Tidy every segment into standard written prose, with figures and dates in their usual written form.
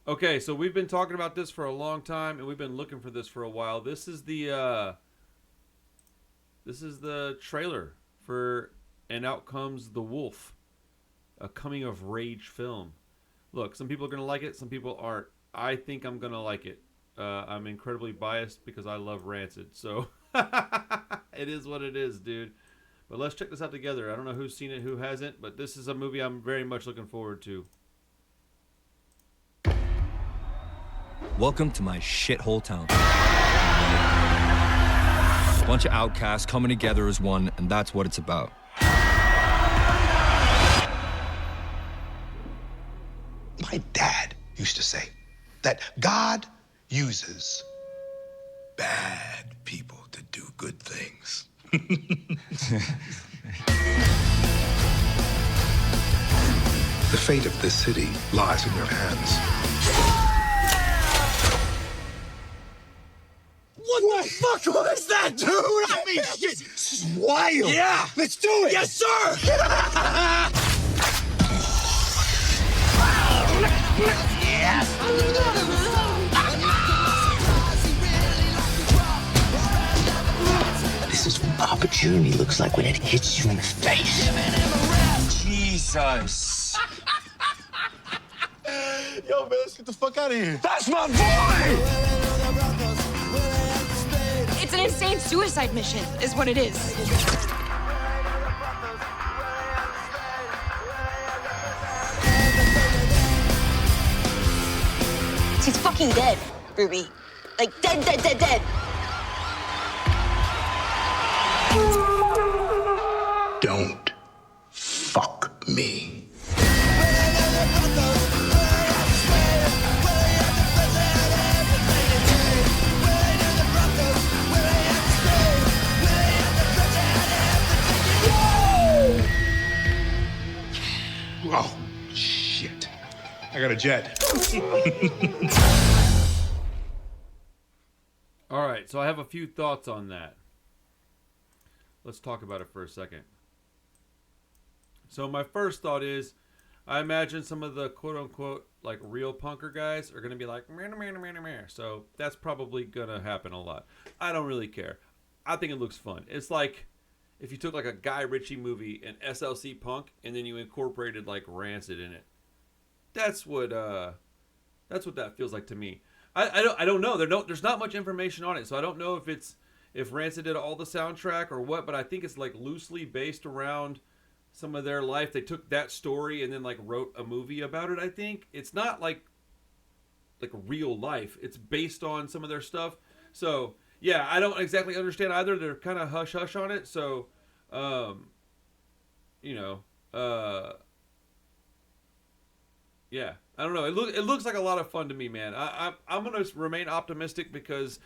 Okay, so we've been talking about this for a long time, and we've been looking for this for a while. This is the trailer for And Out Comes the Wolf, a coming of rage film. Look, some people are gonna like it, some people aren't. I think I'm gonna like it. I'm incredibly biased because I love Rancid, so it is what it is, dude. But let's check this out together. I don't know who's seen it, who hasn't, but this is a movie I'm very much looking forward to. Welcome to my shithole town. Bunch of outcasts coming together as one, and that's what it's about. My dad used to say that God uses bad people to do good things. The fate of this city lies in your hands. What the fuck was that, dude? I mean, shit. This is wild. Yeah. Let's do it. Yes, sir. This is what opportunity looks like when it hits you in the face. Jesus. Yo, man, let's get the fuck out of here. That's my boy. It's an insane suicide mission, is what it is. He's fucking dead, Ruby. Like, dead, dead, dead, dead. Don't fuck me. Oh, shit. I got a jet. All right, so I have a few thoughts on that. Let's talk about it for a second. So my first thought is, I imagine some of the quote-unquote like real punker guys are going to be like, meh, meh, meh, meh, meh. So that's probably going to happen a lot. I don't really care. I think it looks fun. It's like if you took like a Guy Ritchie movie and SLC Punk and then you incorporated like Rancid in it. That's what that feels like to me. I don't know. There's not much information on it, so I don't know if Rancid did all the soundtrack or what, but I think it's like loosely based around some of their life. They took that story and then like wrote a movie about it. I think it's not like real life. It's based on some of their stuff. So yeah, I don't exactly understand either. They're kind of hush hush on it. So, yeah, I don't know. It looks like a lot of fun to me, man. I'm gonna remain optimistic because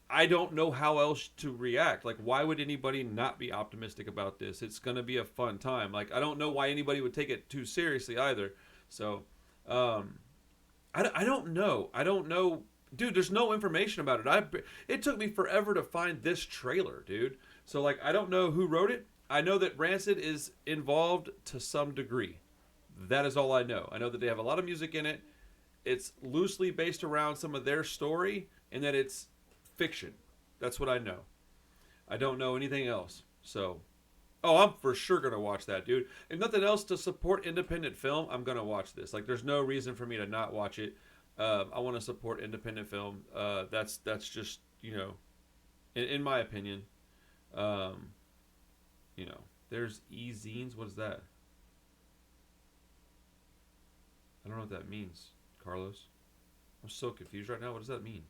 I don't know how else to react. Like, why would anybody not be optimistic about this? It's gonna be a fun time. Like, I don't know why anybody would take it too seriously either. So, I don't know. I don't know, dude. There's no information about it. It took me forever to find this trailer, dude. So, like, I don't know who wrote it. I know that Rancid is involved to some degree. That is all I know. I know that they have a lot of music in it. It's loosely based around some of their story, and that it's fiction. That's what I know. I don't know anything else. So, I'm for sure going to watch that, dude. If nothing else, to support independent film, I'm going to watch this. Like, there's no reason for me to not watch it. I want to support independent film. That's just, in my opinion. There's e-zines. What is that? I don't know what that means, Carlos. I'm so confused right now. What does that mean?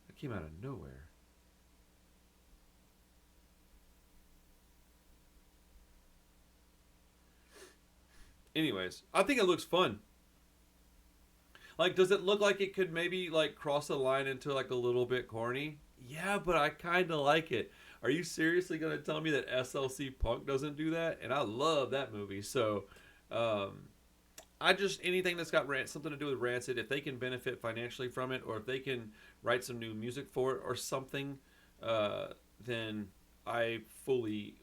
That came out of nowhere. Anyways, I think it looks fun. Like, does it look like it could maybe, like, cross the line into, like, a little bit corny? Yeah, but I kind of like it. Are you seriously going to tell me that SLC Punk doesn't do that? And I love that movie. So, anything that's got something to do with Rancid, if they can benefit financially from it, or if they can write some new music for it or something, then I fully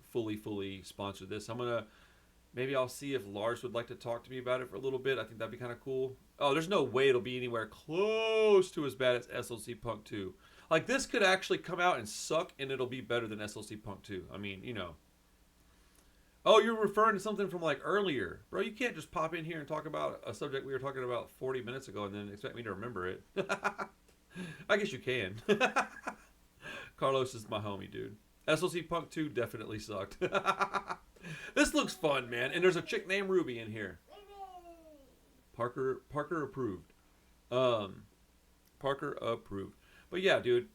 sponsor this. Maybe I'll see if Lars would like to talk to me about it for a little bit. I think that'd be kind of cool. Oh, there's no way it'll be anywhere close to as bad as SLC Punk 2. Like, this could actually come out and suck, and it'll be better than SLC Punk 2. I mean, you know. Oh, you're referring to something from, like, earlier. Bro, you can't just pop in here and talk about a subject we were talking about 40 minutes ago and then expect me to remember it. I guess you can. Carlos is my homie, dude. SLC Punk 2 definitely sucked. This looks fun, man. And there's a chick named Ruby in here. Parker approved. Parker approved. But yeah, dude.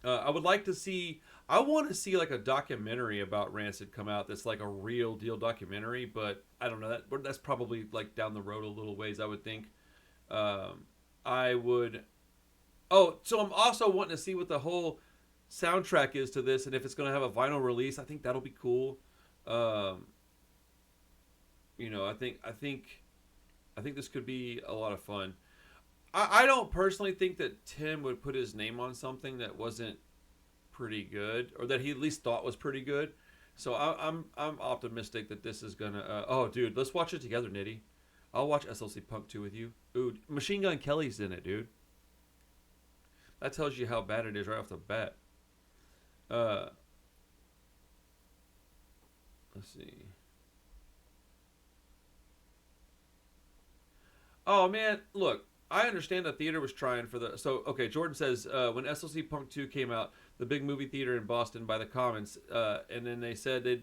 I would like to see. I want to see like a documentary about Rancid come out. That's like a real deal documentary. But I don't know. That's probably like down the road a little ways. I would think. I would. Oh, so I'm also wanting to see what the whole soundtrack is to this, and if it's going to have a vinyl release. I think that'll be cool. You know, I think this could be a lot of fun. I don't personally think that Tim would put his name on something that wasn't pretty good, or that he at least thought was pretty good. So I'm optimistic that this is gonna. Oh, dude, let's watch it together, Nitty. I'll watch SLC Punk 2 with you. Ooh, Machine Gun Kelly's in it, dude. That tells you how bad it is right off the bat. Let's see. Oh man, look. I understand the theater was trying for the... So, okay, Jordan says, when SLC Punk 2 came out, the big movie theater in Boston by the Commons, and then they said they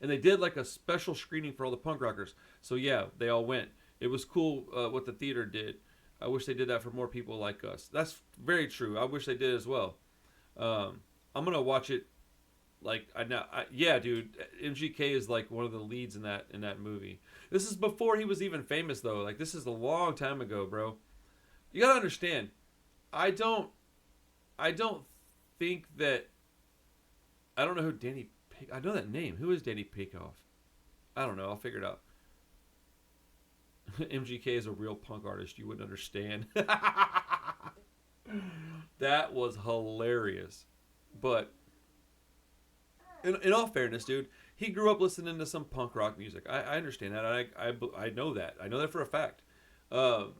and they did like a special screening for all the punk rockers. So, yeah, they all went. It was cool what the theater did. I wish they did that for more people like us. That's very true. I wish they did as well. I'm going to watch it. Like, yeah, dude, MGK is like one of the leads in that movie. This is before he was even famous, though. Like, this is a long time ago, bro. You gotta understand, I don't think that, I don't know who Danny, I know that name. Who is Danny Peikoff? I don't know. I'll figure it out. MGK is a real punk artist. You wouldn't understand. That was hilarious. But in all fairness, dude, he grew up listening to some punk rock music. I understand that. I know that. I know that for a fact. And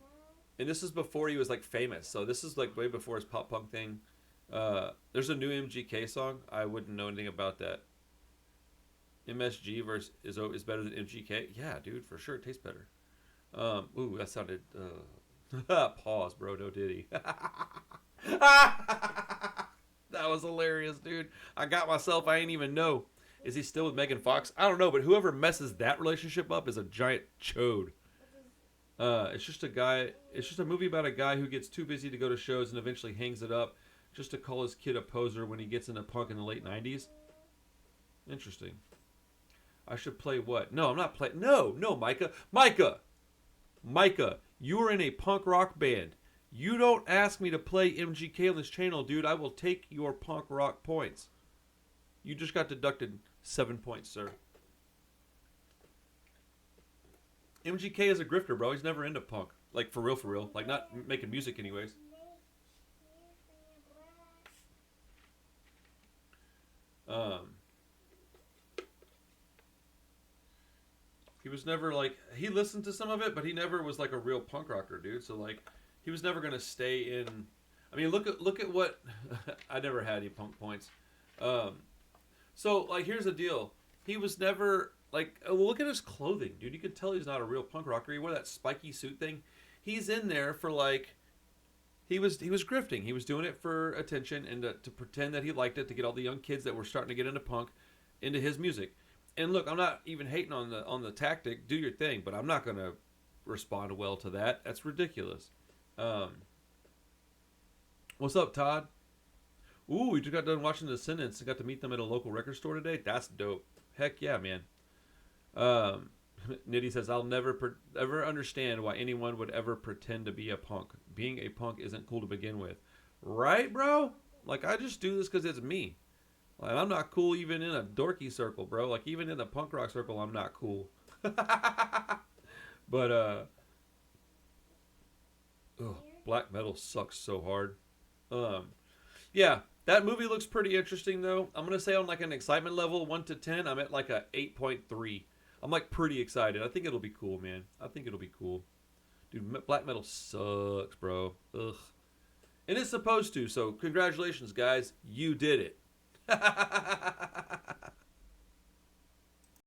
this is before he was like famous. So this is like way before his pop punk thing. There's a new MGK song. I wouldn't know anything about that. MSG is better than MGK. Yeah, dude, for sure. It tastes better. Ooh, that sounded. Pause, bro. No diddy. That was hilarious, dude. I got myself. I ain't even know. Is he still with Megan Fox? I don't know, but whoever messes that relationship up is a giant chode. It's just a guy. It's just a movie about a guy who gets too busy to go to shows and eventually hangs it up just to call his kid a poser when he gets into punk in the late 90s. Interesting. I should play what? No, I'm not playing. No, Micah. Micah, you are in a punk rock band. You don't ask me to play MGK on this channel, dude. I will take your punk rock points. You just got deducted 7 points, sir. MGK is a grifter, bro. He's never into punk. Like, for real. Like, not making music anyways. He was never, like... He listened to some of it, but he never was, like, a real punk rocker, dude. So, like... He was never gonna stay in. I mean, look at what. I never had any punk points. So like, here's the deal. He was never like. Look at his clothing, dude. You can tell he's not a real punk rocker. He wore that spiky suit thing. He's in there for like. He was grifting. He was doing it for attention and to pretend that he liked it, to get all the young kids that were starting to get into punk into his music. And look, I'm not even hating on the tactic. Do your thing, but I'm not gonna respond well to that. That's ridiculous. What's up, Todd? Ooh, we just got done watching The Descendants and got to meet them at a local record store today. That's dope. Heck yeah, man. Nitty says, I'll never ever understand why anyone would ever pretend to be a punk. Being a punk isn't cool to begin with. Right, bro? Like, I just do this because it's me. Like, I'm not cool even in a dorky circle, bro. Like, even in the punk rock circle, I'm not cool. But, black metal sucks so hard. Yeah, that movie looks pretty interesting though. I'm gonna say on like an excitement level 1 to 10, I'm at like a 8.3. I'm like pretty excited. I think it'll be cool, man. I think it'll be cool. Dude, black metal sucks, bro. Ugh. And it's supposed to, so congratulations, guys. You did it.